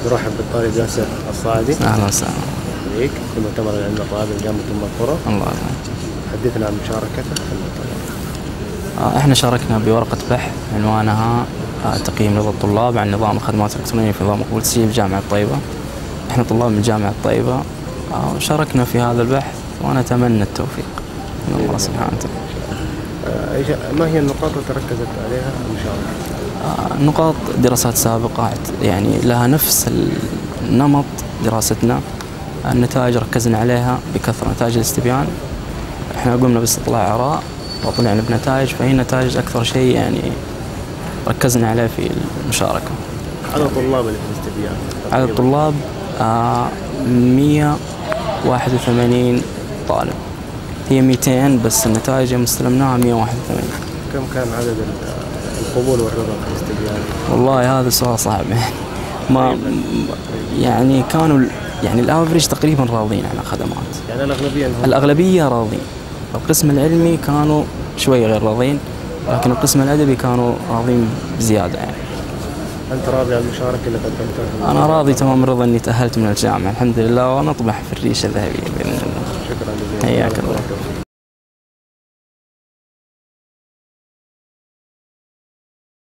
نرحب بالطالب ياسر الصاعدي. أهلا وسهلا بك في مؤتمر العلم الرابع لجامعة القرى. الله يسلمك. حدثنا عن مشاركتك في المؤتمر. احنا شاركنا بورقة بحث عنوانها تقييم رضا الطلاب عن نظام الخدمات الإلكترونية في نظام قبول التسجيل بجامعة طيبة. احنا طلاب من جامعة طيبة شاركنا في هذا البحث ونتمنى التوفيق من الله سبحانه وتعالى. ما هي النقاط التي ركزت عليها المشاركة؟ نقاط دراسات سابقة يعني لها نفس النمط دراستنا. النتائج ركزنا عليها بكثرة، نتائج الاستبيان احنا قمنا باستطلاع آراء وطلعنا بنتائج، فهي النتائج أكثر شيء يعني ركزنا عليه في المشاركة. عدد الطلاب اللي في الاستبيان؟ عدد الطلاب 181 طالب، هي 200 بس النتائج يوم استلمناها 181. كم كان عدد القبول والرضا في الاستبيان؟ والله هذا سؤال صعب ما يعني كانوا يعني الافريج تقريبا راضين عن الخدمات، يعني الأغلبية راضين. القسم العلمي كانوا شوي غير راضين، لكن القسم الأدبي كانوا راضين بزيادة يعني. أنت راضي عن المشاركة اللي قدمتها؟ أنا راضي تمام الرضا إني تأهلت من الجامعة الحمد لله، ونطمح في الريشة الذهبية بإذن الله. شكرا جزيلا. حياك الله.